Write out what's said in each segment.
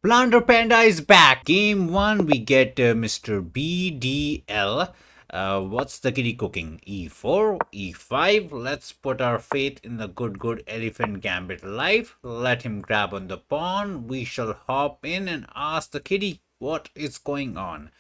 Plunder Panda is back. Game 1, we get Mr. BDL. What's the kitty cooking? E4, E5. Let's put our faith in the good elephant Gambit life. Let him grab on the pawn. We shall hop in and ask the kitty what is going on.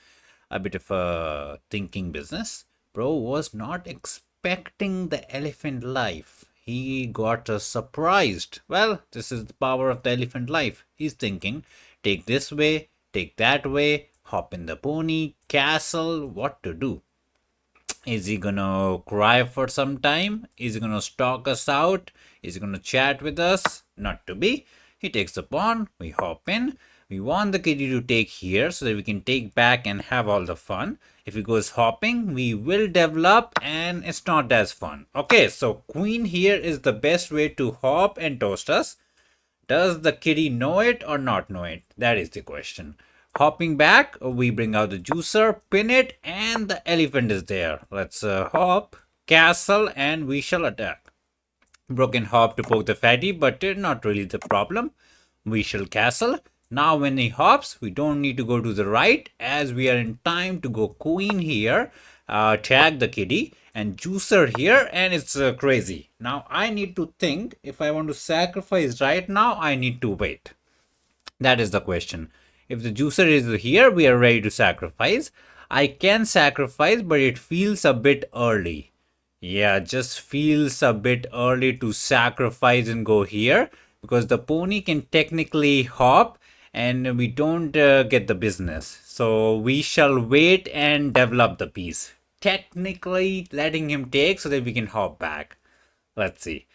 A bit of a thinking business. Bro was not expecting the elephant life. He got surprised. Well, this is the power of the elephant life. He's thinking, take this way, take that way, hop in the pony, castle, what to do? Is he gonna cry for some time? Is he gonna stalk us out? Is he gonna chat with us? Not to be. He takes the pawn, we hop in. We want the kitty to take here so that we can take back and have all the fun. If he goes hopping, we will develop and it's not as fun. Okay, so queen here is the best way to hop and toast us. Does the kitty know it or not know it? That is the question. Hopping back, we bring out the juicer, pin it, and the elephant is there. Let's hop, castle, and we shall attack. Broken hop to poke the fatty, but not really the problem. We shall castle. Now when he hops, we don't need to go to the right as we are in time to go queen here, tag the kitty, and juicer here, and it's crazy. Now I need to think if I want to sacrifice right now, I need to wait. That is the question. If the juicer is here, we are ready to sacrifice. I can sacrifice, but it feels a bit early. Yeah, just feels a bit early to sacrifice and go here because the pony can technically hop and we don't get the business. So we shall wait and develop the piece. Technically letting him take so that we can hop back. Let's see.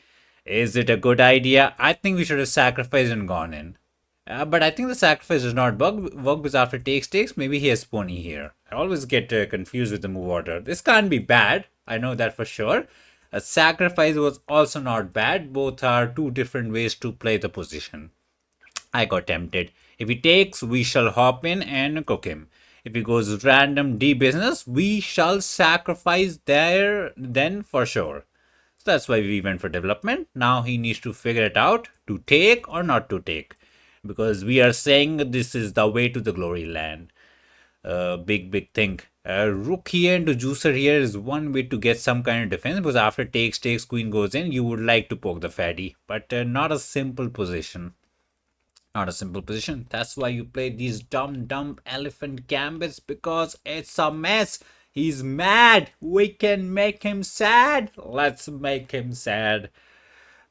Is it a good idea? I think we should have sacrificed and gone in. But I think the sacrifice does not work because after takes, maybe he has pony here. I always get confused with the move order. This can't be bad. I know that for sure. A sacrifice was also not bad. Both are two different ways to play the position. I got tempted. If he takes, we shall hop in and cook him. If he goes random D business, we shall sacrifice there then for sure. So that's why we went for development. Now he needs to figure it out to take or not to take. Because we are saying this is the way to the glory land. Big thing. Rook here into juicer here is one way to get some kind of defense because after takes, queen goes in, you would like to poke the fatty. But not a simple position. Not a simple position. That's why you play these dumb elephant gambits because it's a mess. He's mad. We can make him sad. Let's make him sad.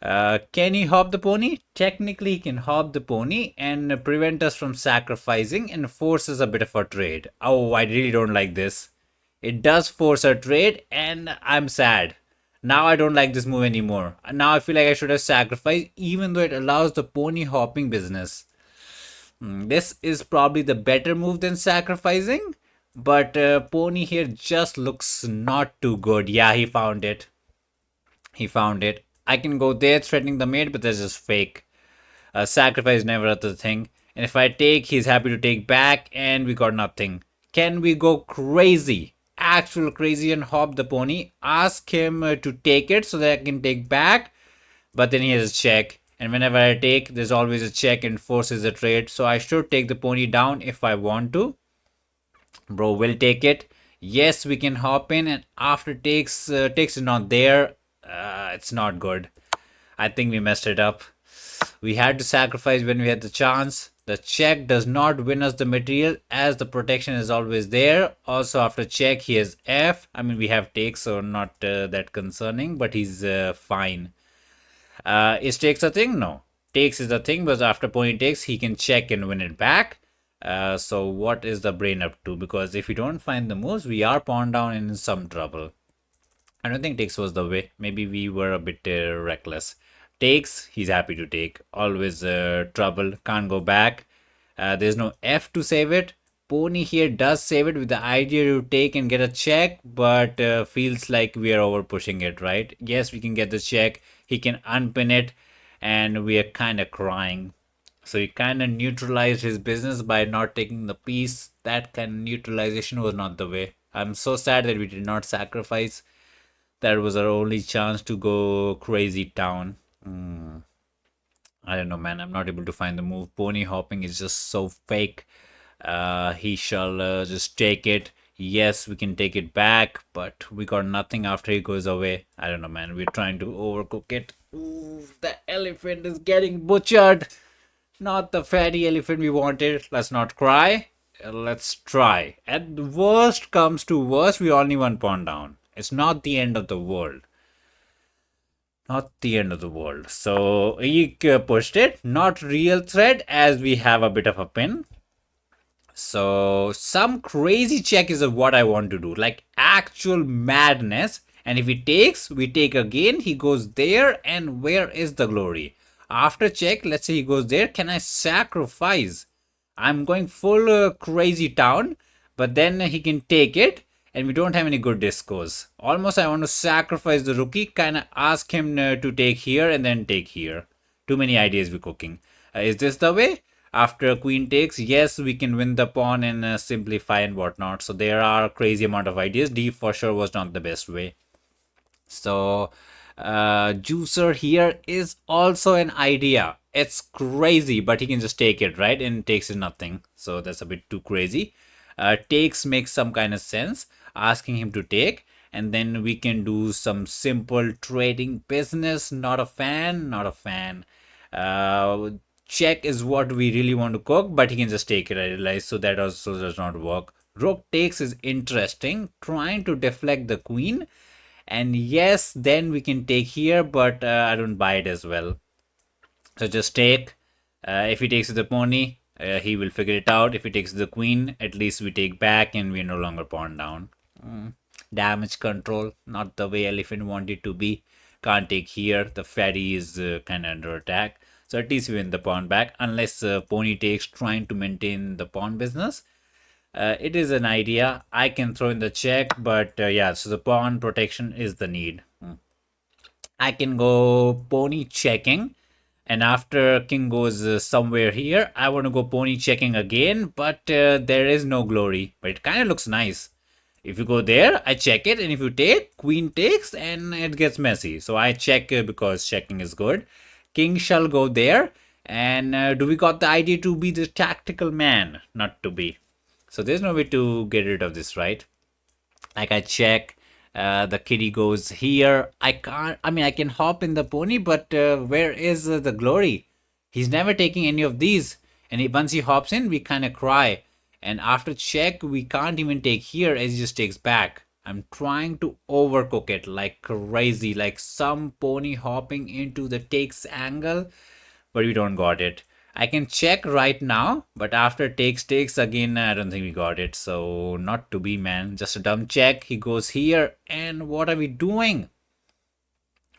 Can he hop the pony? Technically, he can hop the pony and prevent us from sacrificing and forces a bit of a trade. Oh, I really don't like this. It does force a trade and I'm sad. Now I don't like this move anymore. Now I feel like I should have sacrificed even though it allows the pony hopping business. This is probably the better move than sacrificing. But pony here just looks not too good. Yeah, he found it. He found it. I can go there threatening the mate, but that's just fake. Sacrifice never a thing. And if I take, he's happy to take back, and we got nothing. Can we go crazy? Actual crazy and hop the pony. Ask him to take it so that I can take back. But then he has a check. And whenever I take, there's always a check and forces a trade. So I should take the pony down if I want to. Bro will take it. Yes, we can hop in. And after takes is not there. It's not good. I think we messed it up. We had to sacrifice when we had the chance. The check does not win us the material as the protection is always there. Also after check he has F. I mean we have takes so not that concerning but he's fine. Is takes a thing? No. Takes is a thing but after pony takes he can check and win it back. So what is the brain up to? Because if we don't find the moves we are pawn down and in some trouble. I don't think takes was the way. Maybe we were a bit reckless. Takes, he's happy to take. Always trouble, can't go back. There's no F to save it. Pony here does save it with the idea to take and get a check, but feels like we are over pushing it, right? Yes, we can get the check. He can unpin it, and we are kind of crying. So he kind of neutralized his business by not taking the piece. That kind of neutralization was not the way. I'm so sad that we did not sacrifice. That was our only chance to go crazy town. I don't know, man. I'm not able to find the move. Pony hopping is just so fake. He shall just take it. Yes, we can take it back, but we got nothing after he goes away. I don't know, man. We're trying to overcook it. Ooh, the elephant is getting butchered. Not the fatty elephant we wanted. Let's not cry. Let's try. At the worst comes to worst, we only one pawn down. It's not the end of the world. Not the end of the world. So he pushed it. Not real threat as we have a bit of a pin. So some crazy check is what I want to do. Like actual madness. And if he takes, we take again. He goes there. And where is the glory? After check, let's say he goes there. Can I sacrifice? I'm going full crazy town. But then he can take it and we don't have any good discos. Almost I want to sacrifice the rookie, kind of ask him to take here and then take here. Too many ideas we're cooking. Is this the way? After queen takes, yes, we can win the pawn and simplify and whatnot. So there are crazy amount of ideas. D for sure was not the best way. So juicer here is also an idea. It's crazy, but he can just take it, right? And takes is nothing. So that's a bit too crazy. Takes makes some kind of sense. Asking him to take. And then we can do some simple trading business. Not a fan, not a fan. Check is what we really want to cook, but he can just take it, I realize. So that also does not work. Rook takes is interesting. Trying to deflect the queen. And yes, then we can take here, but I don't buy it as well. So just take. If he takes the pony, he will figure it out. If he takes the queen, at least we take back and we're no longer pawn down. Damage control, not the way elephant wanted to be. Can't take here. The fatty is kind of under attack. So at least we win the pawn back. Unless pony takes, trying to maintain the pawn business. It is an idea. I can throw in the check, but yeah, so the pawn protection is the need. I can go pony checking. And after king goes somewhere here, I want to go pony checking again, but there is no glory. But it kind of looks nice. If you go there, I check it, and if you take, queen takes, and it gets messy. So I check because checking is good. King shall go there, and do we got the idea to be the tactical man? Not to be. So there's no way to get rid of this, right? Like I check, the kitty goes here. I can't, I mean, I can hop in the pony, but where is the glory? He's never taking any of these. And once he hops in, we kind of cry. And after check, we can't even take here as he just takes back. I'm trying to overcook it like crazy, like some pony hopping into the takes angle, but we don't got it. I can check right now, but after takes again, I don't think we got it. So not to be, man. Just a dumb check. He goes here, and what are we doing?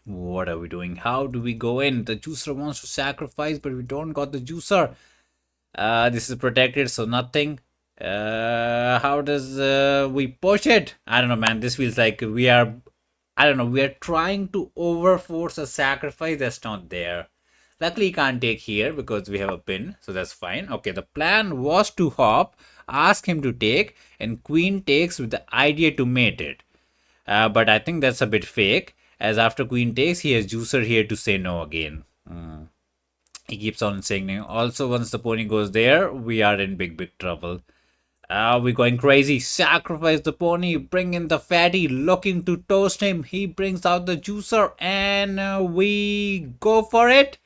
What are we doing? How do we go in? The juicer wants to sacrifice, but we don't got the juicer. This is protected, so nothing. How does we push it? I don't know, man. This feels like we are, I don't know, we are trying to overforce a sacrifice that's not there. Luckily, can't take here because we have a pin, so that's fine. Okay, the plan was to hop, ask him to take, and queen takes with the idea to mate it. But I think that's a bit fake, as after queen takes, he has juicer here to say no again. He keeps on saying no. Also, once the pony goes there, we are in big trouble. We're going crazy. Sacrifice the pony, bring in the fatty, looking to toast him. He brings out the juicer, and we go for it.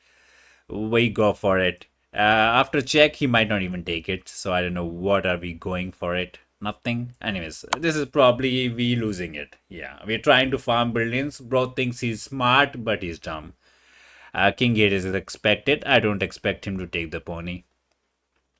We go for it. After check, he might not even take it. So I don't know what are we going for it. Nothing. Anyways, this is probably we losing it. Yeah, we're trying to farm brilliance. Bro thinks he's smart, but he's dumb. King 8 is expected. I don't expect him to take the pony.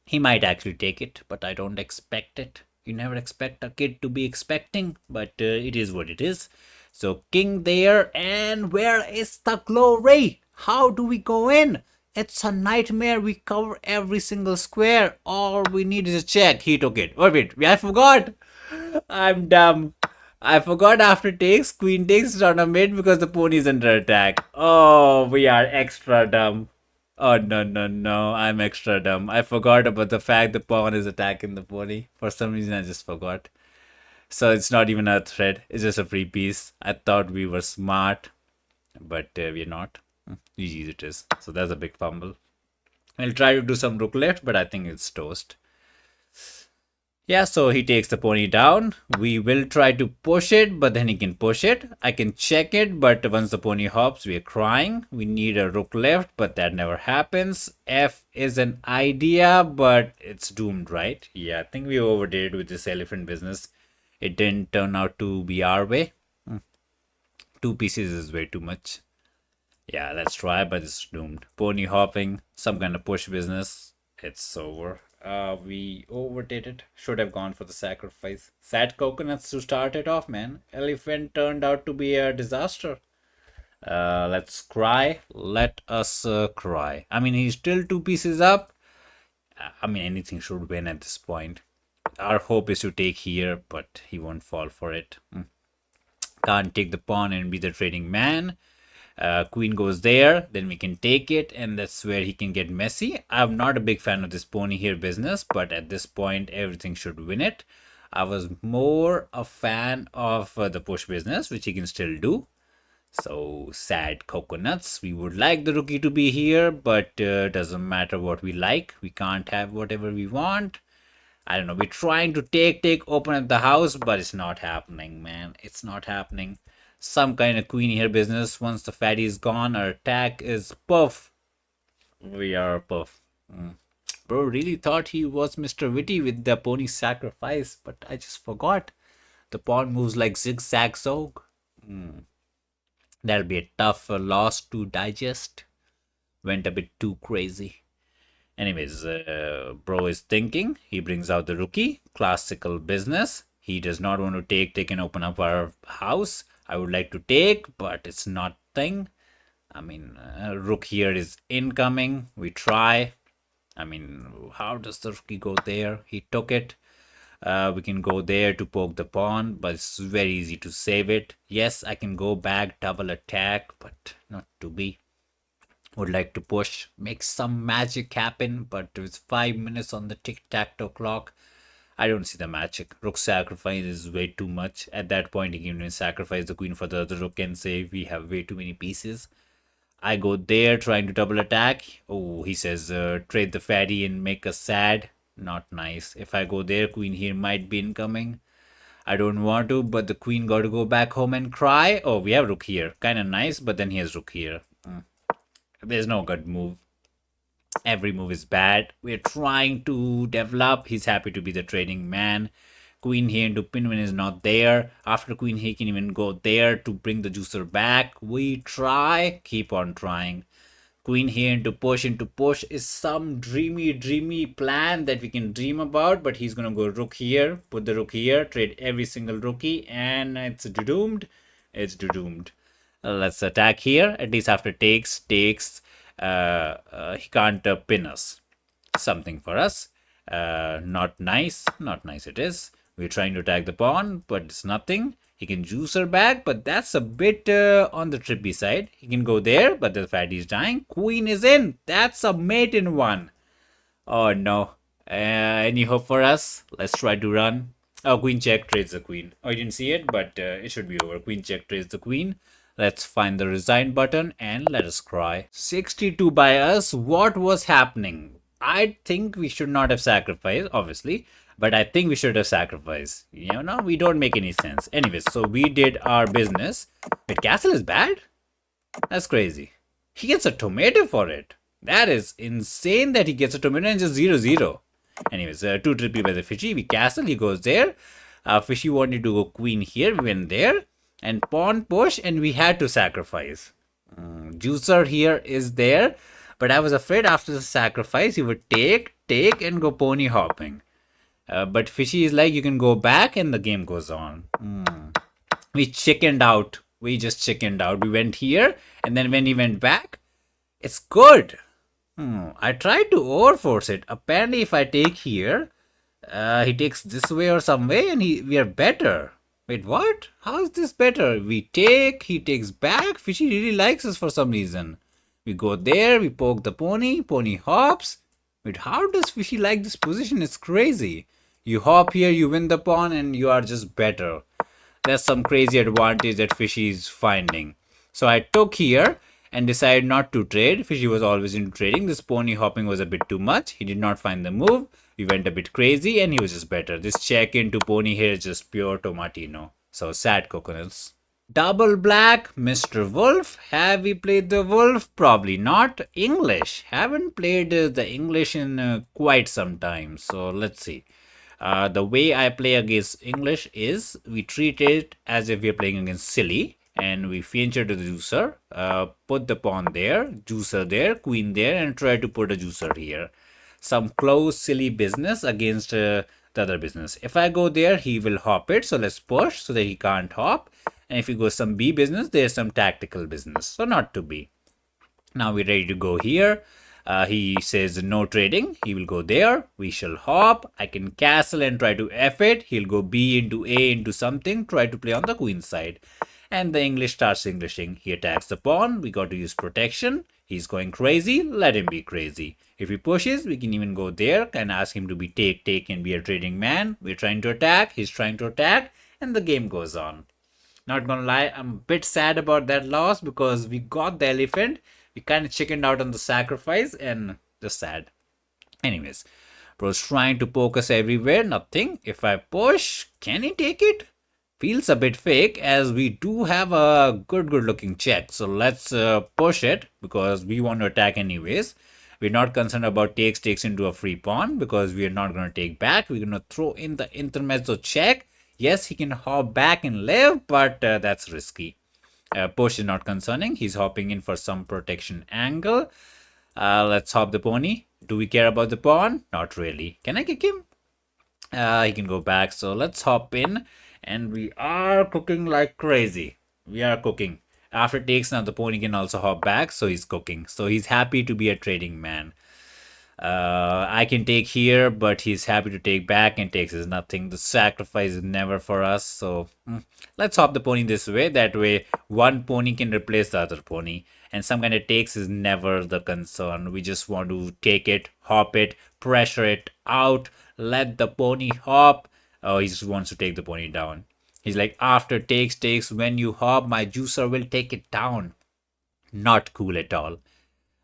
He might actually take it, but I don't expect it. You never expect a kid to be expecting, but it is what it is. So king there, and where is the glory? How do we go in? It's a nightmare. We cover every single square. All we need is a check. He took it. Wait, I forgot. I'm dumb. I forgot after takes, queen takes is on a mid because the pony is under attack. Oh, we are extra dumb. Oh, no. I'm extra dumb. I forgot about the fact the pawn is attacking the pony. For some reason, I just forgot. So it's not even a threat. It's just a free piece. I thought we were smart, but we're not. GG's it is. So that's a big fumble. I'll try to do some rook left, but I think it's toast. Yeah, so he takes the pony down. We will try to push it, but then he can push it. I can check it, but once the pony hops, we are crying. We need a rook left, but that never happens. F is an idea, but it's doomed, right? Yeah, I think we overdid it with this elephant business. It didn't turn out to be our way. 2 pieces is way too much. Yeah, let's try, but it's doomed. Pony hopping, some kind of push business. It's over. We overdid it. Should have gone for the sacrifice. Sad coconuts to start it off, man. Elephant turned out to be a disaster. Let's cry. Let us cry. I mean, he's still 2 pieces up. I mean, anything should win at this point. Our hope is to take here, but he won't fall for it. Can't take the pawn and be the trading man. Queen goes there, then we can take it, and that's where he can get messy. I'm not a big fan of this pony here business, but at this point, everything should win it. I was more a fan of the push business, which he can still do. So, sad coconuts. We would like the rookie to be here, but doesn't matter what we like. We can't have whatever we want. I don't know. We're trying to open up the house, but it's not happening, man. It's not happening. Some kind of queen here business. Once the fatty is gone, our attack is puff. We are puff. Bro really thought he was Mr. Witty with the pony sacrifice, but I just forgot. The pawn moves like zigzag zog. That'll be a tough loss to digest. Went a bit too crazy. Anyways, bro is thinking. He brings out the rookie. Classical business. He does not want to take and open up our house. I would like to take, but it's not thing. I mean, rook here is incoming. We try. I mean, how does the rookie go there? He took it. We can go there to poke the pawn, but it's very easy to save it. Yes, I can go back, double attack, but not to be. Would like to push, make some magic happen, but with 5 minutes on the tic-tac-toe clock, I don't see the magic. Rook sacrifice is way too much. At that point, he can even sacrifice the queen for the other rook and say we have way too many pieces. I go there trying to double attack. Oh, he says trade the fatty and make us sad. Not nice. If I go there, queen here might be incoming. I don't want to, but the queen got to go back home and cry. Oh, we have rook here. Kind of nice, but then he has rook here. There's no good move. Every move is bad. We're trying to develop. He's happy to be the trading man. Queen here into pinwin is not there. After queen he can even go there to bring the juicer back. We try. Keep on trying. Queen here into push is some dreamy plan that we can dream about. But he's going to go rook here. Put the rook here. Trade every single rookie. And it's doomed. It's doomed. Let's attack here. At least after takes. He can't pin us. Something for us. Not nice. Not nice it is. We're trying to attack the pawn, but it's nothing. He can juice her back, but that's a bit on the trippy side. He can go there, but the fatty is dying. Queen is in. That's a mate in one. Oh no. Any hope for us? Let's try to run. Oh, queen check trades the queen. Oh, you didn't see it, but it should be over. Queen check trades the queen. Let's find the resign button and let us cry. 62 by us. What was happening? I think we should not have sacrificed, obviously. But I think we should have sacrificed. You know, we don't make any sense. Anyways, so we did our business. Wait, castle is bad? That's crazy. He gets a tomato for it. That is insane that he gets a tomato and just 0-0. Anyways, too trippy by the fishy. We castle, he goes there. Fishy wanted to go queen here. We went there. And pawn push, and we had to sacrifice. Juicer here is there. But I was afraid after the sacrifice, he would take, and go pony hopping. But Fishy is like, you can go back, and the game goes on. We chickened out. We just chickened out. We went here, and then when he went back, it's good. I tried to overforce it. Apparently, if I take here, he takes this way or some way, and we are better. Wait, what? How is this better? We take, he takes back. Fishy really likes us for some reason. We go there, we poke the pony hops. Wait, how does Fishy like this position? It's crazy. You hop here, you win the pawn, and you are just better. That's some crazy advantage that Fishy is finding. So I took here, and decided not to trade. Fishy was always into trading. This pony hopping was a bit too much. He did not find the move. We went a bit crazy and he was just better. This check into pony here is just pure tomatino. So sad coconuts. Double black, Mr. Wolf. Have we played the Wolf? Probably not. English. Haven't played the English in quite some time. So let's see. The way I play against English is we treat it as if we're playing against silly, and we feature to the juicer, put the pawn there, juicer there, queen there, and try to put a juicer here. Some close silly business against the other business. If I go there, he will hop it, so let's push so that he can't hop. And if you go some B business, there's some tactical business, so not to be. Now we're ready to go here. He says no trading. He will go there. We shall hop. I can castle and try to F it. He'll go B into A into something. Try to play on the queen side. And the English starts Englishing. He attacks the pawn. We got to use protection. He's going crazy. Let him be crazy. If he pushes, we can even go there and ask him to be take and be a trading man. We're trying to attack. He's trying to attack. And the game goes on. Not gonna lie, I'm a bit sad about that loss because we got the elephant. We kind of chickened out on the sacrifice and just sad. Anyways, bro's trying to poke us everywhere. Nothing. If I push, can he take it? Feels a bit fake as we do have a good looking check. So let's push it because we want to attack anyways. We're not concerned about takes into a free pawn because we are not going to take back. We're going to throw in the intermezzo check. Yes, he can hop back and live, but that's risky. Push is not concerning. He's hopping in for some protection angle. Let's hop the pony. Do we care about the pawn? Not really. Can I kick him? He can go back. So let's hop in. And we are cooking like crazy. We are cooking. After takes, now the pony can also hop back. So he's cooking. So he's happy to be a trading man. I can take here, but he's happy to take back and takes is nothing. The sacrifice is never for us. So let's hop the pony this way. That way, one pony can replace the other pony. And some kind of takes is never the concern. We just want to take it, hop it, pressure it out, let the pony hop. Oh, he just wants to take the pony down. He's like, after takes, when you hop, my juicer will take it down. Not cool at all.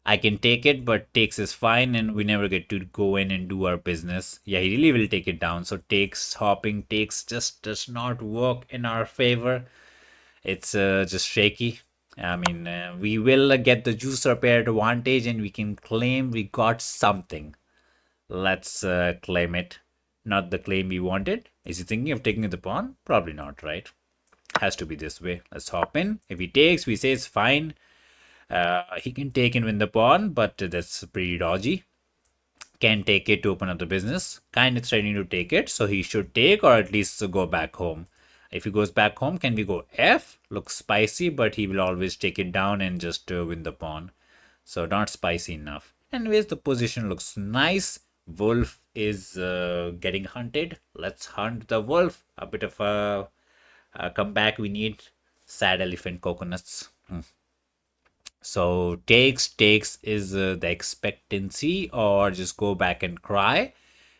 I can take it, but takes is fine and we never get to go in and do our business. Yeah, he really will take it down. So takes, hopping, takes just does not work in our favor. It's just shaky. I mean, we will get the juicer pair advantage and we can claim we got something. Let's claim it. Not the claim we wanted. Is he thinking of taking the pawn? Probably not, right? Has to be this way. Let's hop in. If he takes, we say it's fine. He can take and win the pawn, but that's pretty dodgy. Can take it to open up the business. Kind of threatening to take it, so he should take or at least go back home. If he goes back home, can we go F? Looks spicy, but he will always take it down and just win the pawn. So not spicy enough. Anyways, the position looks nice. Wolf is getting hunted. Let's hunt the wolf. A bit of a comeback we need. Sad elephant coconuts. So takes is the expectancy or just go back and cry.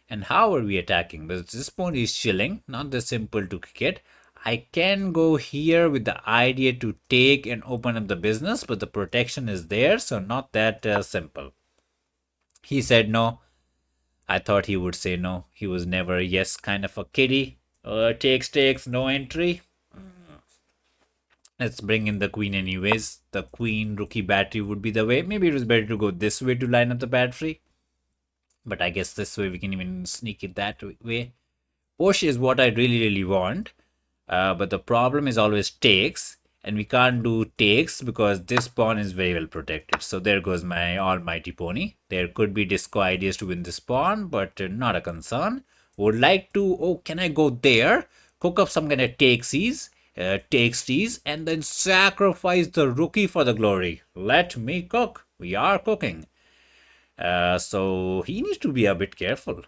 And how are we attacking? But this pawn is chilling, not that simple to kick it. I can go here with the idea to take and open up the business, but the protection is there, so not that simple. He said no. I thought he would say no. He was never a yes kind of a kiddie. Takes, no entry. Let's bring in the queen anyways. The queen rookie battery would be the way. Maybe it was better to go this way to line up the battery. But I guess this way we can even sneak it that way. Push is what I really want. But the problem is always takes. And we can't do takes because this pawn is very well protected. So there goes my almighty pony. There could be disco ideas to win this pawn, but not a concern. Would like to, oh, can I go there? Cook up some kind of takesies. Takes these and then sacrifice the rookie for the glory. Let me cook. We are cooking. So he needs to be a bit careful.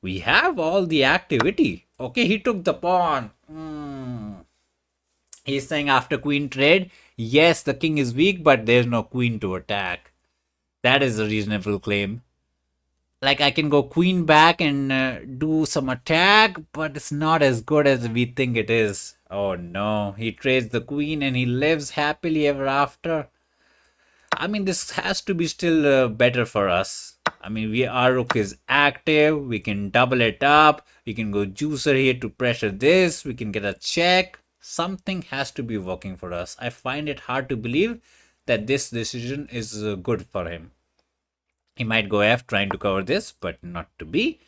We have all the activity. Okay, he took the pawn. He's saying after queen trade, yes, the king is weak, but there's no queen to attack. That is a reasonable claim. Like I can go queen back and do some attack, but it's not as good as we think it is. Oh no, he trades the queen and he lives happily ever after. I mean, this has to be still better for us. I mean, our rook is active. We can double it up. We can go juicer here to pressure this. We can get a check. Something has to be working for us. I find it hard to believe that this decision is good for him. He might go F trying to cover this, but not to be.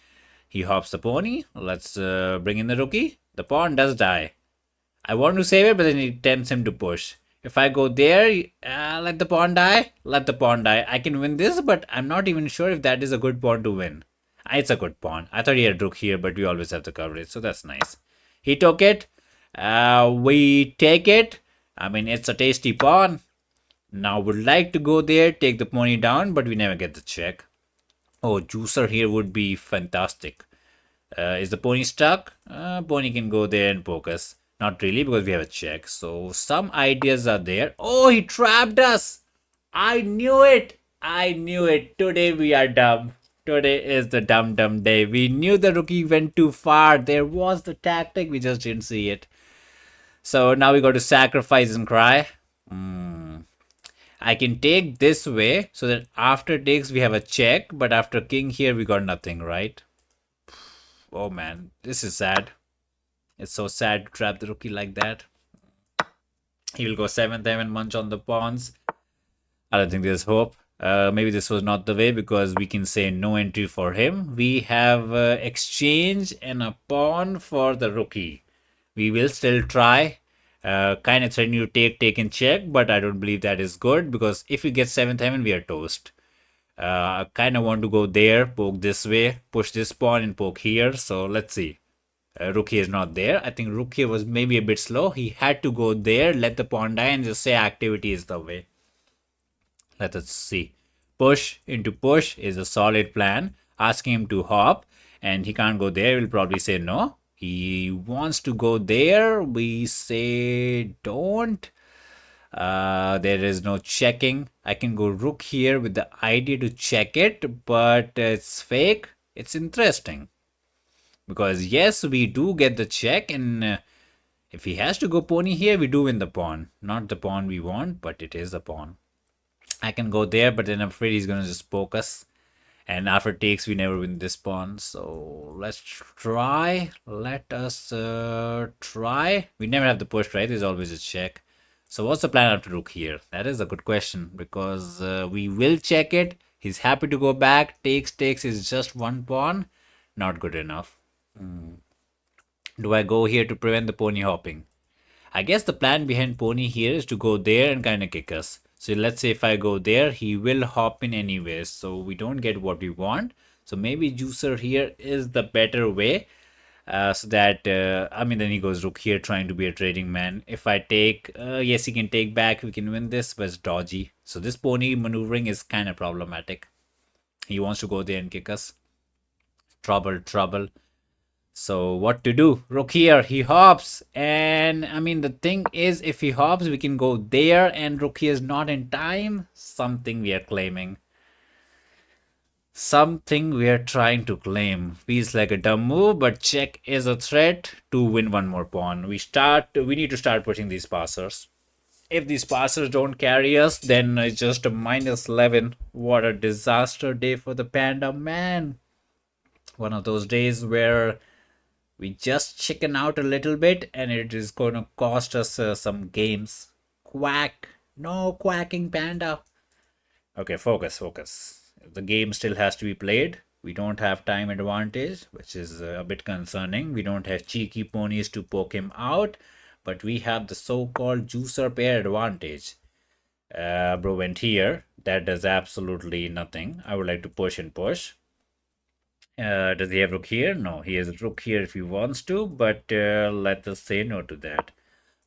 He hops the pony. Let's bring in the rookie. The pawn does die. I want to save it, but then it tempts him to push. If I go there, let the pawn die. Let the pawn die. I can win this, but I'm not even sure if that is a good pawn to win. It's a good pawn. I thought he had rook here, but we always have the coverage, so that's nice. He took it. We take it. I mean, it's a tasty pawn. Now would like to go there, take the pony down, but we never get the check. Oh, juicer here would be fantastic. Is the pony stuck? Pony can go there and poke us. Not really, because we have a check. So some ideas are there. Oh, he trapped us. I knew it. I knew it. Today we are dumb. Today is the dumb day. We knew the rookie went too far. There was the tactic. We just didn't see it. So now we got to sacrifice and cry. I can take this way so that after takes we have a check. But after king here we got nothing, right? Oh man, this is sad. It's so sad to trap the rookie like that. He will go 7th and munch on the pawns. I don't think there's hope. Maybe this was not the way because we can say no entry for him. We have exchange and a pawn for the rookie. We will still try. Kind of threatening to take and check, but I don't believe that is good because if we get 7th heaven, we are toast. I kind of want to go there, poke this way, push this pawn and poke here. So let's see. Rook here is not there. I think rook here was maybe a bit slow. He had to go there, let the pawn die and just say activity is the way. Let us see. Push into push is a solid plan. Asking him to hop and he can't go there. We'll probably say no. He wants to go there. We say don't. There is no checking. I can go rook here with the idea to check it, but it's fake. It's interesting. Because yes, we do get the check, and if he has to go pony here, we do win the pawn. Not the pawn we want, but it is a pawn. I can go there, but then I'm afraid he's going to just poke us. And after takes, we never win this pawn. So let's try. Let us try. We never have the push, right? There's always a check. So what's the plan after rook here? That is a good question because we will check it. He's happy to go back. Takes is just one pawn. Not good enough. Do I go here to prevent the pony hopping? I guess the plan behind pony here is to go there and kind of kick us. So let's say if I go there, he will hop in anyways. So we don't get what we want. So maybe juicer here is the better way. So that, I mean, then he goes rook here trying to be a trading man. If I take, yes, he can take back. We can win this, but it's dodgy. So this pony maneuvering is kind of problematic. He wants to go there and kick us. Trouble. So what to do? Rook here, he hops. And I mean, the thing is, if he hops, we can go there and rook here is not in time. Something we are claiming. Something we are trying to claim. Feels like a dumb move, but check is a threat to win one more pawn. We need to start pushing these passers. If these passers don't carry us, then it's just a -11. What a disaster day for the panda, man. One of those days where we just chicken out a little bit and it is going to cost us some games. Quack. No quacking, panda. Okay, focus. The game still has to be played. We don't have time advantage, which is a bit concerning. We don't have cheeky ponies to poke him out, but we have the so-called juicer pair advantage. Bro went here. That does absolutely nothing. I would like to push and push. Does he have rook here? No, he has rook here if he wants to, but let us say no to that.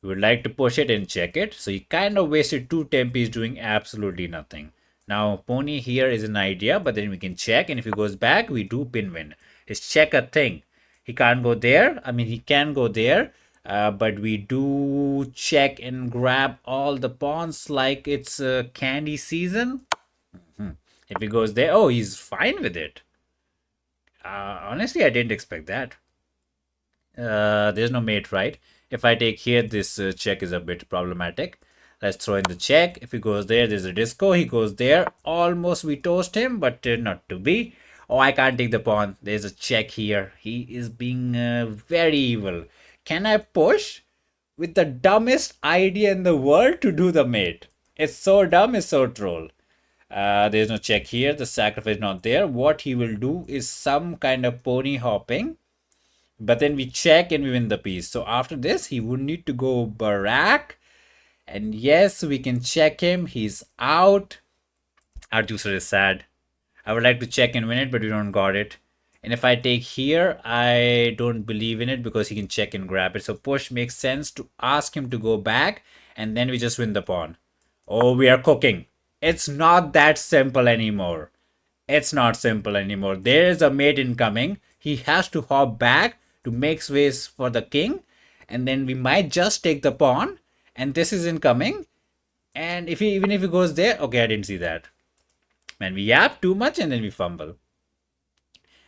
We would like to push it and check it. So he kind of wasted 2 tempies doing absolutely nothing. Now pony here is an idea, but then we can check, and if he goes back, we do pin win. Is check a thing? He can't go there. I mean, he can go there, but we do check and grab all the pawns like it's candy season. If he goes there, oh, he's fine with it. Honestly, I didn't expect that. There's no mate, right? If I take here, this check is a bit problematic. Let's throw in the check. If he goes there, there's a disco. He goes there. Almost we toast him, but not to be. Oh, I can't take the pawn. There's a check here. He is being very evil. Can I push? With the dumbest idea in the world to do the mate. It's so dumb, it's so troll. There's no check here. The sacrifice is not there. What he will do is some kind of pony hopping. But then we check and we win the piece. So after this, he would need to go Barak. And yes, we can check him. He's out. Our juicer is sad. I would like to check and win it, but we don't got it. And if I take here, I don't believe in it because he can check and grab it. So push makes sense to ask him to go back. And then we just win the pawn. Oh, we are cooking. It's not that simple anymore. It's not simple anymore. There is a mate incoming. He has to hop back to make space for the king. And then we might just take the pawn. And this is incoming. And if he even if he goes there, okay, I didn't see that. Man, we yap too much and then we fumble.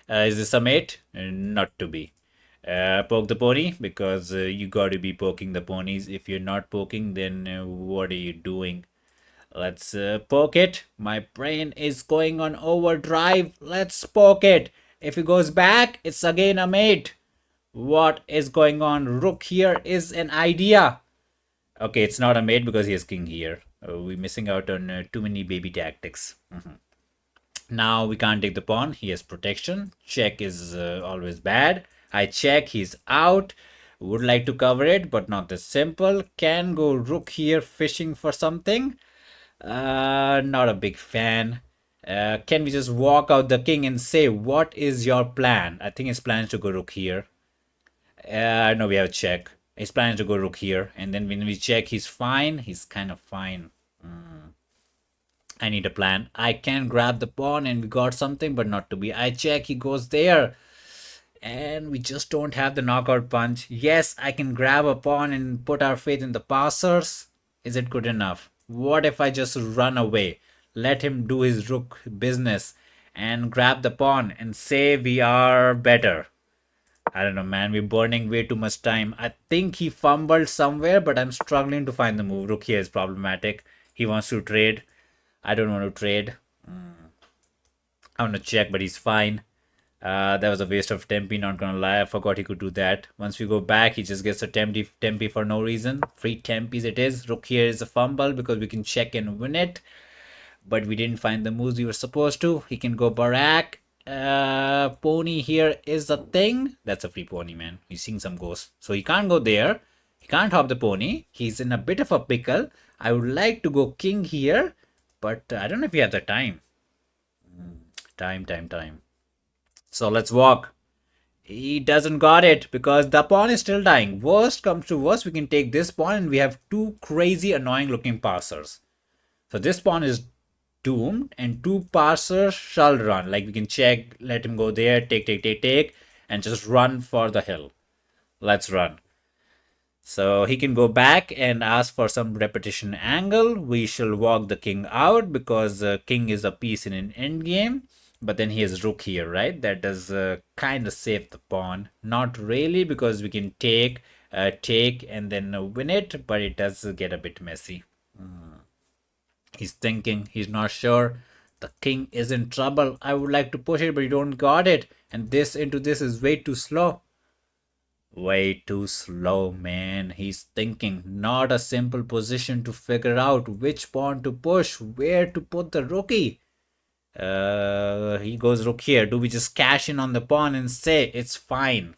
Is this a mate? Not to be. Poke the pony because you got to be poking the ponies. If you're not poking, then what are you doing? Let's poke it. My brain is going on overdrive. Let's poke it. If he goes back, it's again a mate. What is going on? Rook here is an idea. Okay, it's not a mate because he has king here. We're missing out on too many baby tactics. Now we can't take the pawn. He has protection. Check is always bad. I check. He's out. Would like to cover it, but not this simple. Can go rook here fishing for something. Not a big fan. Can we just walk out the king and say, what is your plan? I think his plan is to go rook here. No, we have a check. His plan is to go rook here. And then when we check, he's fine. He's kind of fine. I need a plan. I can grab the pawn and we got something, but not to be. I check, he goes there. And we just don't have the knockout punch. Yes, I can grab a pawn and put our faith in the passers. Is it good enough? What if I just run away? Let him do his rook business and grab the pawn and say we are better. I don't know, man. We're burning way too much time. I think he fumbled somewhere, but I'm struggling to find the move. Rook here is problematic. He wants to trade. I don't want to trade. I want to check, but he's fine. That was a waste of Tempe, not gonna lie. I forgot he could do that. Once we go back, he just gets a Tempe for no reason. Free Tempes it is. Rook here is a fumble because we can check and win it. But we didn't find the moves we were supposed to. He can go Barak. Pony here is a thing. That's a free pony, man. He's seeing some ghosts. So he can't go there. He can't hop the pony. He's in a bit of a pickle. I would like to go king here. But I don't know if we have the time. Time. So let's walk. He doesn't got it because the pawn is still dying. Worst comes to worst, we can take this pawn and we have two crazy annoying looking passers. So this pawn is doomed and two passers shall run. Like we can check, let him go there, take, and just run for the hill. Let's run. So he can go back and ask for some repetition angle. We shall walk the king out because king is a piece in an endgame. But then he has rook here, right? That does kind of save the pawn. Not really because we can take and then win it. But it does get a bit messy. He's thinking. He's not sure. The king is in trouble. I would like to push it, but you don't got it. And this into this is way too slow. Way too slow, man. He's thinking. Not a simple position to figure out which pawn to push, where to put the rookie. He goes rook here. Do we just cash in on the pawn and say it's fine?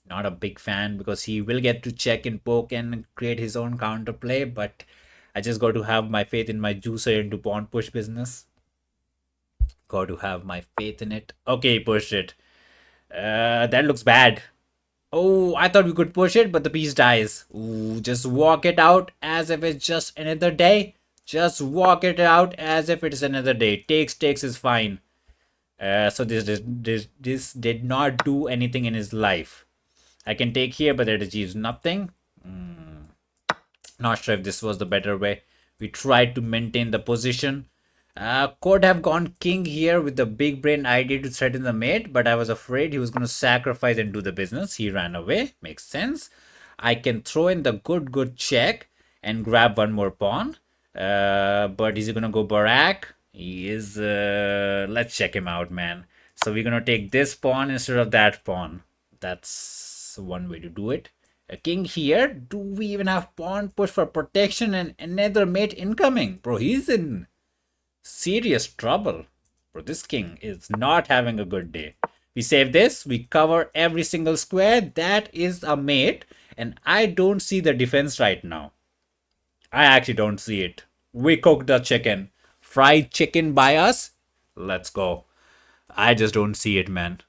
Not a big fan because he will get to check and poke and create his own counterplay, but I just got to have my faith in my juicer into pawn push business. Got to have my faith in it. Okay, he pushed it. That looks bad. Oh, I thought we could push it, but the piece dies. Ooh, just walk it out as if it's just another day. Just walk it out as if it's another day. Takes is fine. So this did not do anything in his life. I can take here, but it achieves nothing. Not sure if this was the better way. We tried to maintain the position. Could have gone king here with the big brain idea to threaten the mate, but I was afraid he was going to sacrifice and do the business. He ran away. Makes sense. I can throw in the good check and grab one more pawn. But is he gonna go Barak? He is. Let's check him out, man. So we're gonna take this pawn instead of that pawn. That's one way to do it. A king here. Do we even have pawn push for protection and another mate incoming? Bro, he's in serious trouble. Bro, this king is not having a good day. We save this. We cover every single square. That is a mate. And I don't see the defense right now. I actually don't see it. We cooked the chicken. Fried chicken by us? Let's go. I just don't see it, man.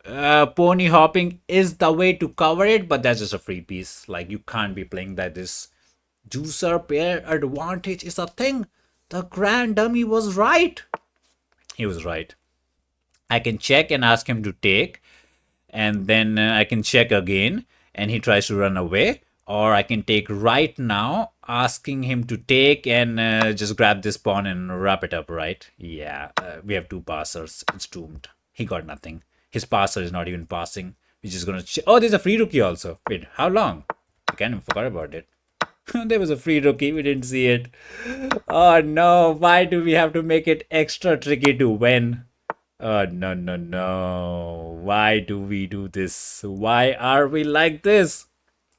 Pony hopping is the way to cover it, but that's just a free piece. Like, you can't be playing that. This juicer pair advantage is a thing. The grand dummy was right. He was right. I can check and ask him to take, and then I can check again, and he tries to run away. Or I can take right now, asking him to take and just grab this pawn and wrap it up, right? Yeah, we have two passers. It's doomed. He got nothing. His passer is not even passing. We're just gonna. Oh, there's a free rookie also. Wait, how long? I kind of forgot about it. There was a free rookie. We didn't see it. Oh no! Why do we have to make it extra tricky to win? Oh no no no! Why do we do this? Why are we like this?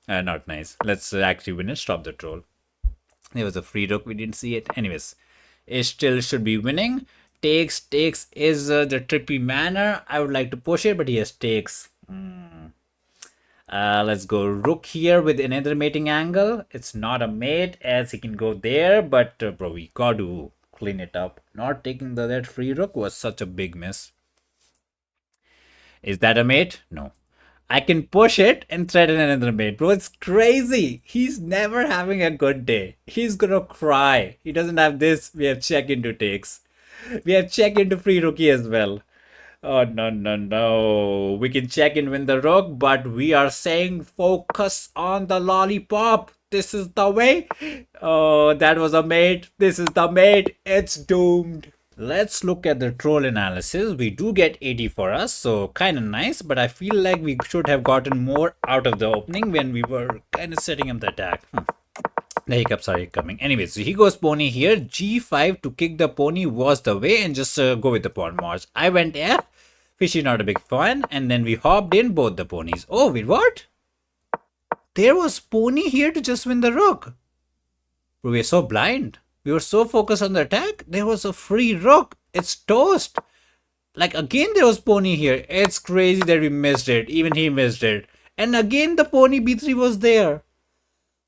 Not nice. Let's actually win it. Stop the troll. There was a free rook. We didn't see it. Anyways, it still should be winning. Takes is the trippy manner. I would like to push it, but he has takes. Let's go rook here with another mating angle. It's not a mate as he can go there, but bro, we got to clean it up. Not taking that free rook was such a big miss. Is that a mate? No. I can push it and threaten another mate. Bro, it's crazy. He's never having a good day. He's gonna cry. He doesn't have this. We have check into takes. We have check into free rookie as well. Oh, no, no, no. We can check and win the rook, but we are saying focus on the lollipop. This is the way. Oh, that was a mate. This is the mate. It's doomed. Let's look at the troll analysis. We do get 80 for us, so kind of nice, but I feel like we should have gotten more out of the opening when we were kind of setting up the attack. The hiccups are coming. Anyway, so he goes pony here. G5 to kick the pony was the way and just go with the pawn march. I went F. Fishy not a big fan. And then we hopped in both the ponies. Oh, wait, what? There was pony here to just win the rook. Bro, we were so blind. We were so focused on the attack. There was a free rook. It's toast. Like, again, there was pony here. It's crazy that we missed it. Even he missed it. And again, the pony b3 was there.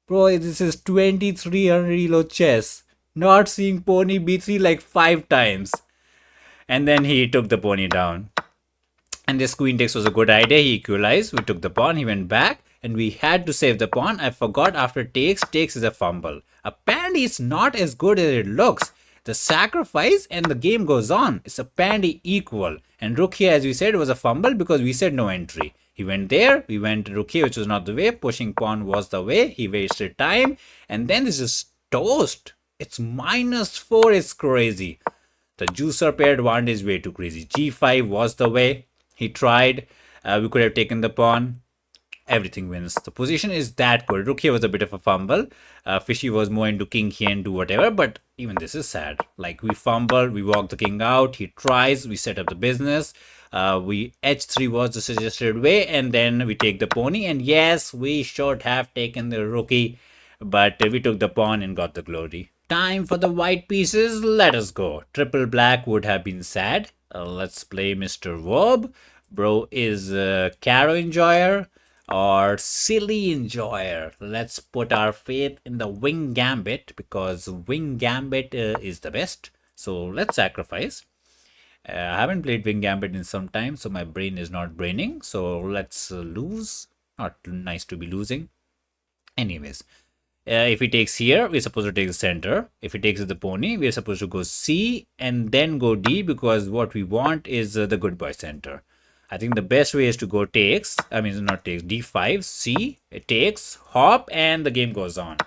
Bro, this is 2300 ELO chess. Not seeing pony b3 like 5 times. And then he took the pony down. And this queen takes was a good idea. He equalized. We took the pawn. He went back. And we had to save the pawn. I forgot after takes. Takes is a fumble. Apparently, it's not as good as it looks. The sacrifice and the game goes on. It's apparently equal. And rook here, as we said, was a fumble because we said no entry. He went there. We went rook here, which was not the way. Pushing pawn was the way. He wasted time. And then this is toast. It's -4. It's crazy. The juicer pair advantage is way too crazy. G5 was the way. He tried. We could have taken the pawn. Everything wins. The position is that good. Rook here was a bit of a fumble. Fishy was more into king here and do whatever, but even this is sad. Like, we fumble, we walk the king out, he tries, we set up the business. We h3 was the suggested way, and then we take the pony. And yes, we should have taken the rookie, but we took the pawn and got the glory. Time for the white pieces. Let us go. Triple black would have been sad. Let's play Mr. Verb. Bro is Caro enjoyer or silly enjoyer. Let's put our faith in the wing gambit because wing gambit is the best. So let's sacrifice. I haven't played wing gambit in some time, so my brain is not braining. So let's lose. Not nice to be losing. Anyways, if he takes here, we're supposed to take the center. If he takes the pony, we're supposed to go C and then go D because what we want is the good boy center. I think the best way is to go takes. I mean, not takes. D5, C, it takes, hop, and the game goes on.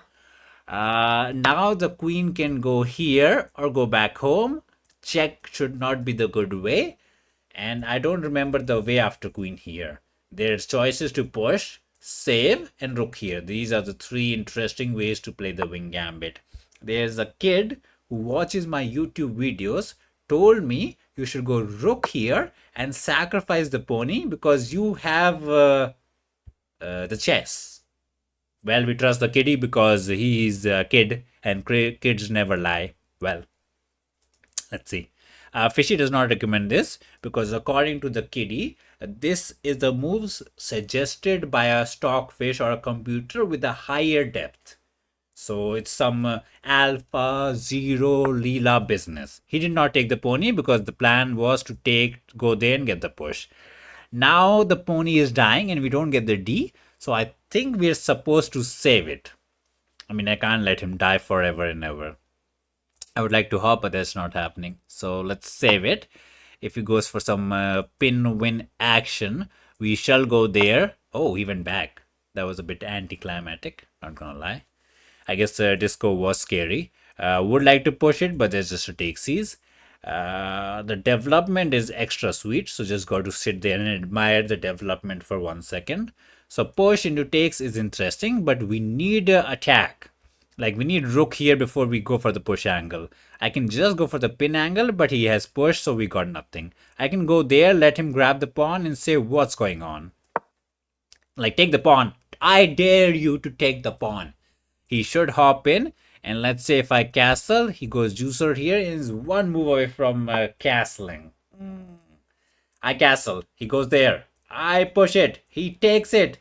Now the queen can go here or go back home. Check should not be the good way. And I don't remember the way after queen here. There's choices to push. save, and rook here. These are the three interesting ways to play the wing gambit. There's a kid who watches my YouTube videos told me you should go rook here and sacrifice the pony because you have the chess. Well, we trust the kiddie because he is a kid and kids never lie. Well, let's see. Fishy does not recommend this because according to the kiddie, this is the moves suggested by a stockfish or a computer with a higher depth. So it's some alpha zero Leela business. He did not take the pony because the plan was to go there and get the push. Now the pony is dying and we don't get the D. So I think we're supposed to save it. I mean, I can't let him die forever and ever. I would like to hop, but that's not happening. So let's save it. If he goes for some pin win action, we shall go there. Oh, he went back. That was a bit anticlimactic, not gonna lie. I guess disco was scary. Would like to push it, but there's just a takesies. The development is extra sweet, so just got to sit there and admire the development for 1 second. So push into takes is interesting, but we need attack. Like we need rook here before we go for the push angle. I can just go for the pin angle, but he has pushed, so we got nothing. I can go there, let him grab the pawn and say what's going on. Like take the pawn. I dare you to take the pawn. He should hop in. And let's say if I castle, he goes juicer here and is one move away from castling. I castle. He goes there. I push it. He takes it.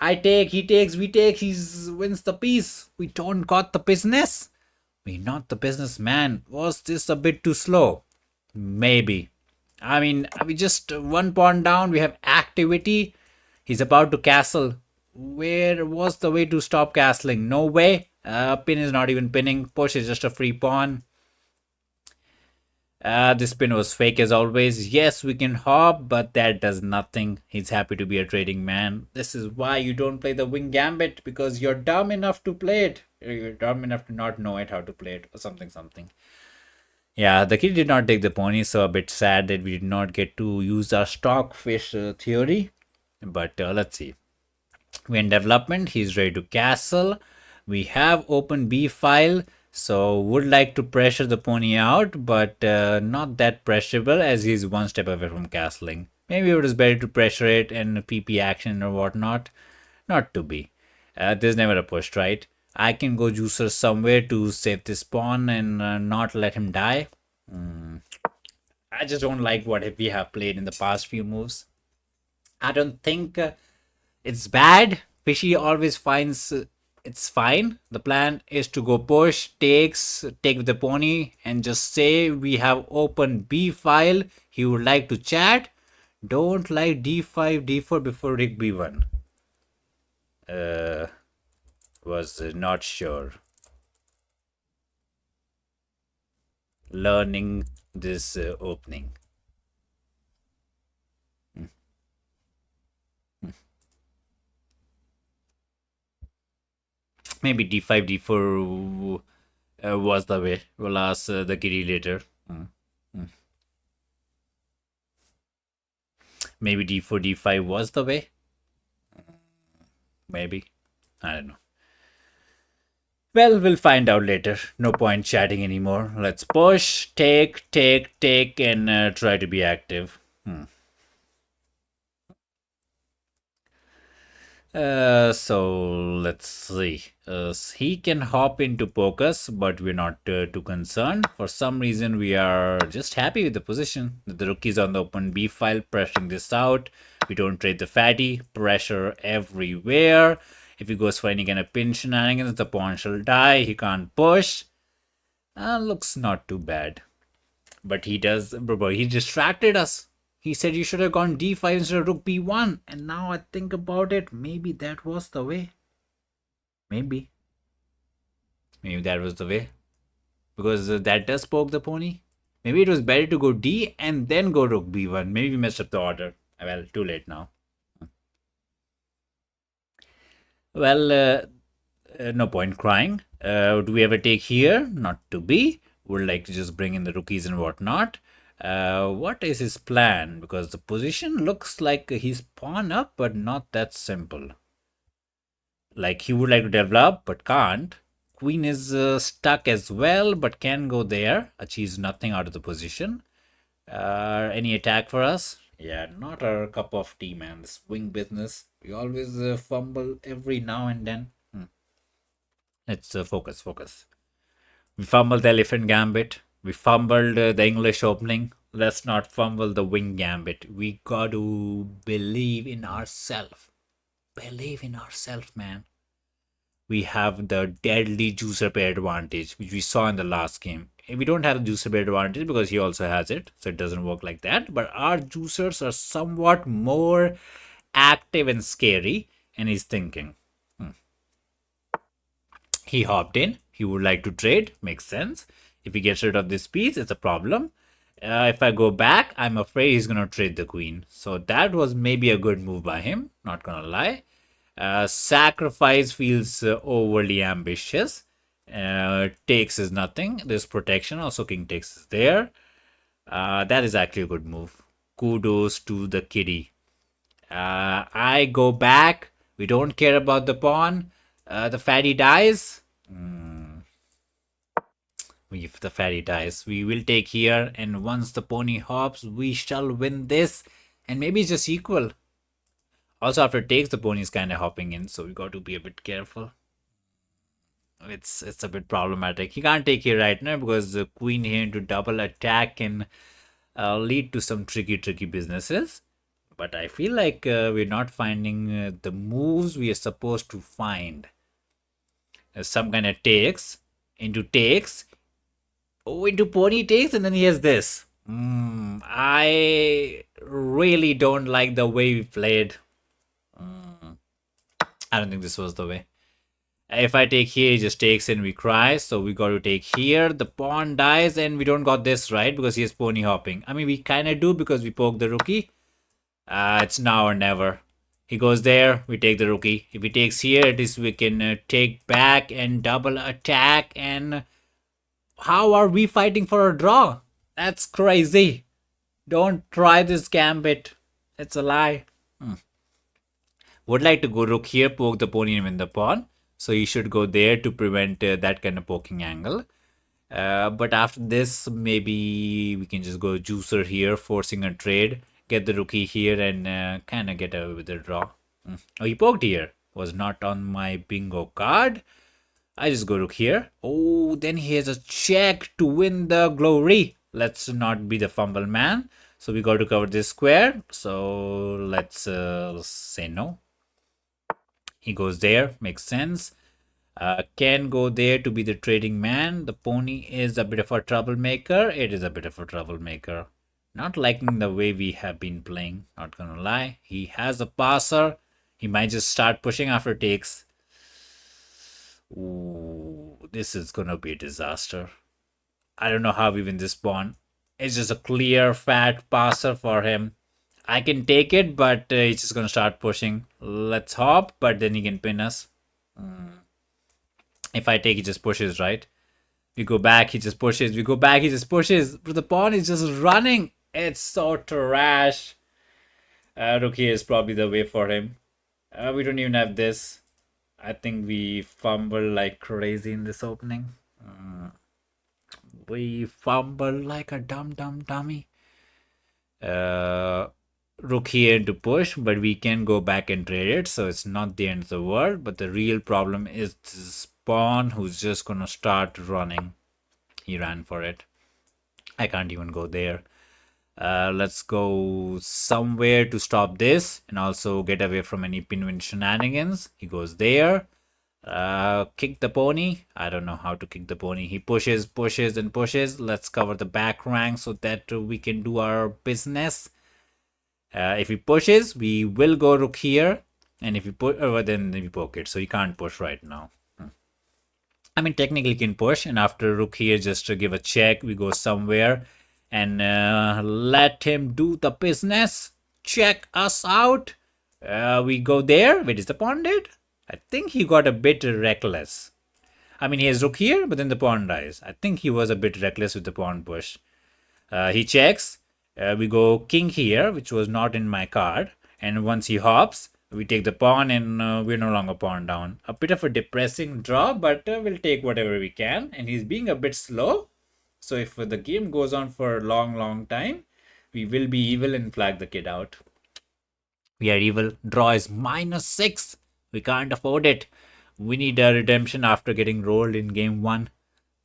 I take. He takes. We take. He wins the piece. We don't got the business. We not the businessman. Was this a bit too slow? Maybe. I mean, we just one pawn down. We have activity. He's about to castle. Where was the way to stop castling? No way. Pin is not even pinning. Push is just a free pawn. This pin was fake as always. Yes, we can hop, but that does nothing. He's happy to be a trading man. This is why you don't play the wing gambit, because you're dumb enough to play it. You're dumb enough to not know it, how to play it, or something. Yeah, the kid did not take the pony, so a bit sad that we did not get to use our stockfish theory. But let's see. We're in development. He's ready to castle. We have open B file. So would like to pressure the pony out, but not that pressurable as he's one step away from castling. Maybe it was better to pressure it and PP action or whatnot. Not to be. There's never a push, right? I can go juicer somewhere to save this pawn and not let him die. I just don't like what we have played in the past few moves. I don't think it's bad. Fishy always finds it's fine. The plan is to go push, take the pony, and just say we have open B file. He would like to chat. Don't like D5, D4 before Rick B1. Was not sure. Learning this opening. Maybe D5, D4 was the way. We'll ask the kitty later. Maybe D4, D5 was the way. Maybe. I don't know. Well, we'll find out later. No point chatting anymore. Let's push, take, and try to be active. So let's see. He can hop into Pocus, but we're not too concerned. For some reason, we are just happy with the position. The rook is on the open B file, pressuring this out. We don't trade the fatty. Pressure everywhere. If he goes for any kind of pin shenanigans, the pawn shall die. He can't push. Looks not too bad. But he does. He distracted us. He said you should have gone D5 instead of rook B1. And now I think about it, maybe that was the way. Maybe that was the way. Because that does poke the pony. Maybe it was better to go D and then go rook B1. Maybe we messed up the order. Well, too late now. Well, no point crying. Do we ever take here? Not to be. Would like to just bring in the rookies and whatnot. What is his plan? Because the position looks like he's pawn up, but not that simple. Like he would like to develop, but can't. Queen is stuck as well, but can go there. Achieves nothing out of the position. Any attack for us? Yeah, not our cup of tea, man. This wing business. We always fumble every now and then. Let's focus. We fumbled the elephant gambit. We fumbled the English opening. Let's not fumble the wing gambit. We got to believe in ourselves. Believe in ourselves, man. We have the deadly juicer pair advantage, which we saw in the last game. We don't have the juicer pair advantage because he also has it, so it doesn't work like that. But our juicers are somewhat more active and scary, and he's thinking. He hopped in. He would like to trade. Makes sense. If he gets rid of this piece, it's a problem. If I go back, I'm afraid he's going to trade the queen. So that was maybe a good move by him. Not going to lie. Sacrifice feels overly ambitious. Takes is nothing. There's protection. Also, king takes is there. That is actually a good move. Kudos to the kitty. I go back. We don't care about the pawn. The fatty dies. If the fatty dies, we will take here, and once the pony hops, we shall win this, and maybe it's just equal. Also, after it takes, the pony is kind of hopping in, so we got to be a bit careful. It's a bit problematic. You can't take here right now because the queen here into double attack can lead to some tricky businesses. But I feel like we're not finding the moves we are supposed to find. Some kind of takes into takes. Oh, into pony takes, and then he has this. I really don't like the way we played. I don't think this was the way. If I take here, he just takes and we cry. So we got to take here. The pawn dies and we don't got this right because he has pony hopping. I mean, we kind of do because we poke the rookie. It's now or never. He goes there, we take the rookie. If he takes here, at least we can take back and double attack. And how are we fighting for a draw? That's crazy. Don't try this gambit. It's a lie. Would like to go rook here, poke the pony and win the pawn. So he should go there to prevent that kind of poking angle. But after this, maybe we can just go juicer here, forcing a trade. Get the rookie here and kind of get away with the draw. Oh, he poked here. Was not on my bingo card. I just go rook here. Oh, then he has a check to win the glory. Let's not be the fumble man. So we got to cover this square. So let's say no. He goes there. Makes sense. Can go there to be the trading man. The pony is a bit of a troublemaker. It is a bit of a troublemaker. Not liking the way we have been playing. Not gonna lie. He has a passer. He might just start pushing after takes. Ooh, this is gonna be a disaster. I don't know how we win this pawn. It's just a clear fat passer for him. I can take it, but he's just gonna start pushing. Let's hop, but then he can pin us. If I take, he just pushes, right? We go back, he just pushes. We go back, he just pushes. But the pawn is just running. It's so trash. Rook here is probably the way for him. We don't even have this. I think we fumble like crazy in this opening. We fumble like a dummy. Rook here to push, but we can go back and trade it, so it's not the end of the world. But the real problem is this pawn who's just gonna start running. He ran for it. I can't even go there. Let's go somewhere to stop this and also get away from any pin-win shenanigans. He goes there. Kick the pony. I don't know how to kick the pony. He pushes and pushes. Let's cover the back rank so that we can do our business. If he pushes, we will go rook here. And if he put, then we poke it. So he can't push right now. I mean, technically he can push. And after rook here, just to give a check, we go somewhere. And let him do the business. Check us out. We go there. Wait, is the pawn dead? I think he got a bit reckless. I mean, he has rook here, but then the pawn dies. I think he was a bit reckless with the pawn push. He checks. We go king here, which was not in my card. And once he hops, We take the pawn and we're no longer pawn down. A bit of a depressing draw, but we'll take whatever we can. And he's being a bit slow. So if the game goes on for a long, long time, we will be evil and flag the kid out. We are evil. Draw is -6. We can't afford it. We need a redemption after getting rolled in game 1.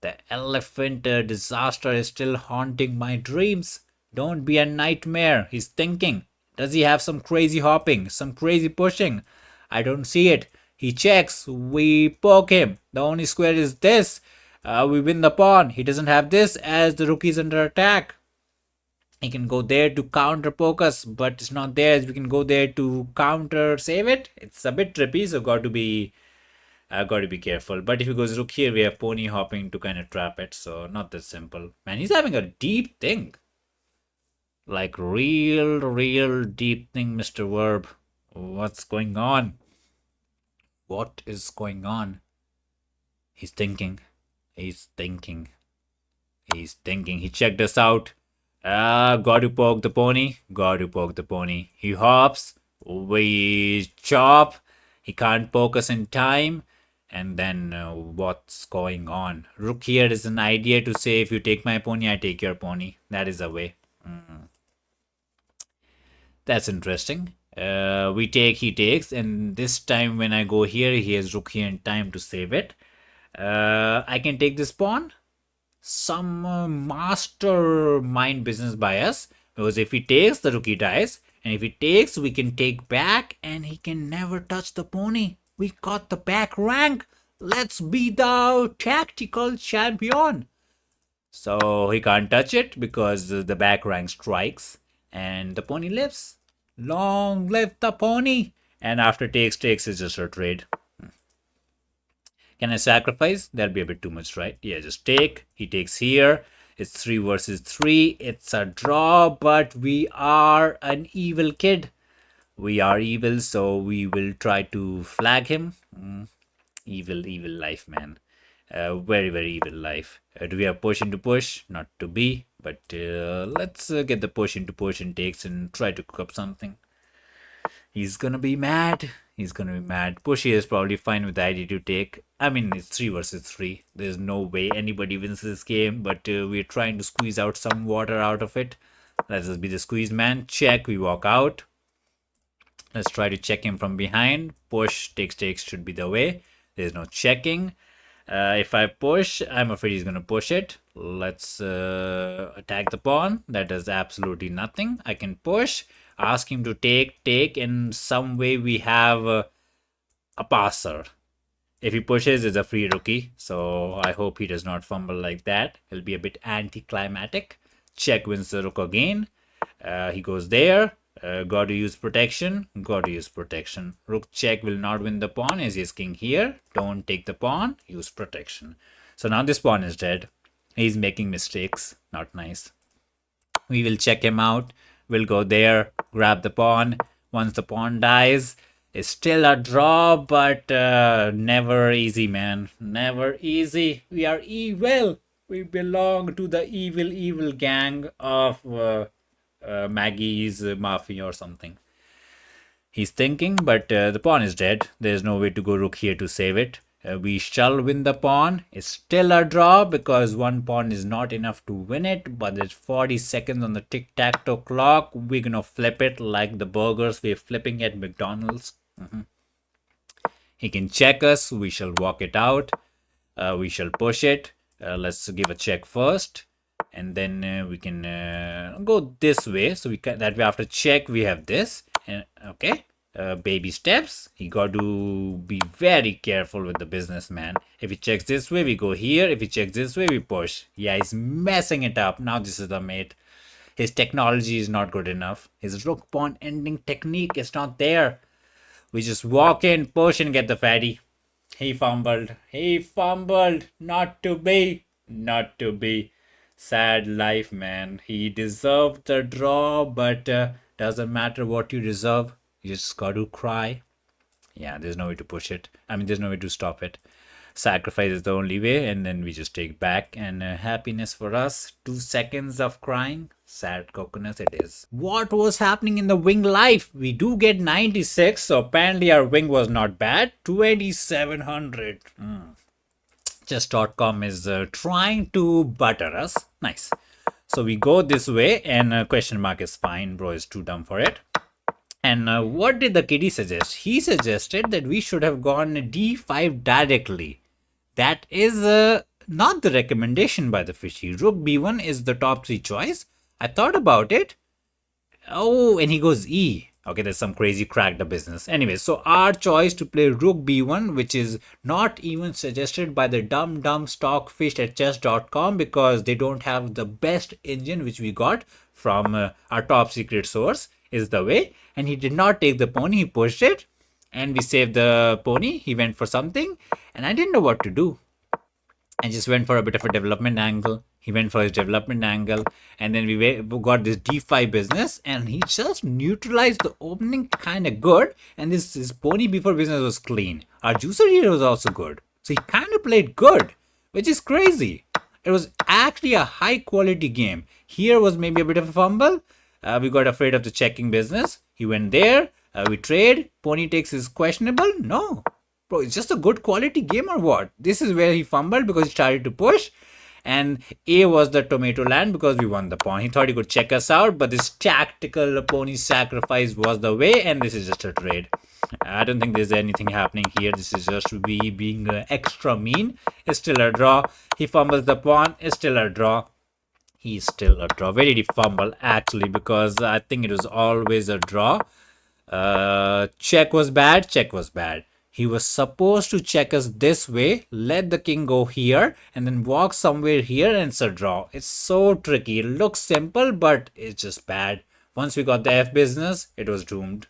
The elephant disaster is still haunting my dreams. Don't be a nightmare, he's thinking. Does he have some crazy hopping, some crazy pushing? I don't see it. He checks. We poke him. The only square is this. We win the pawn. He doesn't have this as the rook is under attack. He can go there to counter poke us, but it's not there as we can go there to counter save it. It's a bit trippy, so got to be careful. But if he goes rook here, we have pony hopping to kind of trap it. So not that simple. Man, he's having a deep think. Like real deep thing, Mr. Verb. What's going on? What is going on? He's thinking. He's thinking. He's thinking. He checked us out. Got to poke the pony. Got to poke the pony. He hops. We chop. He can't poke us in time. And then what's going on? Rook here is an idea to say if you take my pony, I take your pony. That is a way. That's interesting. We take, he takes, and this time when I go here, he has rook here in time to save it. I can take this pawn. Some mastermind business by us, because if he takes, the rookie dies, and if he takes, we can take back, and he can never touch the pony. We got the back rank. Let's be the tactical champion. So he can't touch it because the back rank strikes, and the pony lives. Long live the pony. And after takes is just a trade. Can I sacrifice? That'll be a bit too much, right? Yeah, just take. He takes here. It's 3 versus 3. It's a draw, but we are an evil kid. We are evil, so we will try to flag him. Evil life, man. Very evil life. Do we have push into push? Not to be, but let's get the push into push and takes and try to cook up something. He's gonna be mad. He's gonna be mad. Pushy is probably fine with the idea to take. I mean, it's 3 versus 3. There's no way anybody wins this game, but we're trying to squeeze out some water out of it. Let's just be the squeeze man. Check, we walk out. Let's try to check him from behind. Push, takes should be the way. There's no checking. If I push, I'm afraid he's gonna push it. Let's attack the pawn. That does absolutely nothing. I can push. Ask him to take. In some way we have a passer. If he pushes, it's a free rookie. So I hope he does not fumble like that. It'll be a bit anticlimactic. Check wins the rook again. He goes there. Got to use protection. Rook check will not win the pawn as he is king here. Don't take the pawn. Use protection. So now this pawn is dead. He's making mistakes. Not nice. We will check him out. We'll go there, grab the pawn. Once the pawn dies, it's still a draw, but never easy, man. Never easy. We are evil. We belong to the evil gang of Maggie's Mafia or something. He's thinking, but the pawn is dead. There's no way to go rook here to save it. We shall win the pawn. It's still a draw because one pawn is not enough to win it, but there's 40 seconds on the tic-tac-toe clock. We're gonna flip it like the burgers we're flipping at McDonald's. He can check us. We shall walk it out. We shall push it. Let's give a check first, and then we can go this way. So we can, that way after check we have this. And okay. Baby steps. He got to be very careful with the businessman. If he checks this way, we go here. If he checks this way, we push. Yeah, he's messing it up. Now this is the mate. His technology is not good enough. His rook pawn ending technique is not there. We just walk in, push, and get the fatty. He fumbled. Not to be. Sad life, man. He deserved the draw, but doesn't matter what you deserve. You just got to cry. Yeah, there's no way to push it. I mean, there's no way to stop it. Sacrifice is the only way, and then we just take back. And happiness for us, 2 seconds of crying. Sad coconuts it is. What was happening in the wing life? We do get 96, so apparently our wing was not bad. 2700. Chess.com is trying to butter us. Nice. So we go this way, and question mark is fine. Bro is too dumb for it. And what did the kitty suggest? He suggested that we should have gone d5 directly. That is not the recommendation by the fishy. Rook b1 is the top 3 choice. I thought about it. Oh, and he goes E. Okay, there's some crazy cracked up business. Anyway, so our choice to play Rook B1, which is not even suggested by the dumb stockfish at chess.com because they don't have the best engine which we got from our top secret source, is the way. And he did not take the pony, he pushed it. And we saved the pony. He went for something. And I didn't know what to do. I just went for a bit of a development angle. He went for his development angle, and then we got this d5 business, and he just neutralized the opening kind of good, and his pony before business was clean. Our juicer here was also good. So he kind of played good, which is crazy. It was actually a high quality game. Here was maybe a bit of a fumble. We got afraid of the checking business. He went there. We trade. Pony takes is questionable. No. Bro, it's just a good quality game or what? This is where he fumbled because he started to push. And A was the tomato land because we won the pawn. He thought he could check us out, but this tactical pony sacrifice was the way, and this is just a trade. I don't think there's anything happening here. This is just we being extra mean. It's still a draw. He fumbles the pawn. It's still a draw. He's still a draw. Where did he fumble? Actually, because I think it was always a draw. Check was bad. Check was bad. He was supposed to check us this way, let the king go here, and then walk somewhere here, and it's a draw. It's so tricky. It looks simple, but it's just bad. Once we got the F business, it was doomed.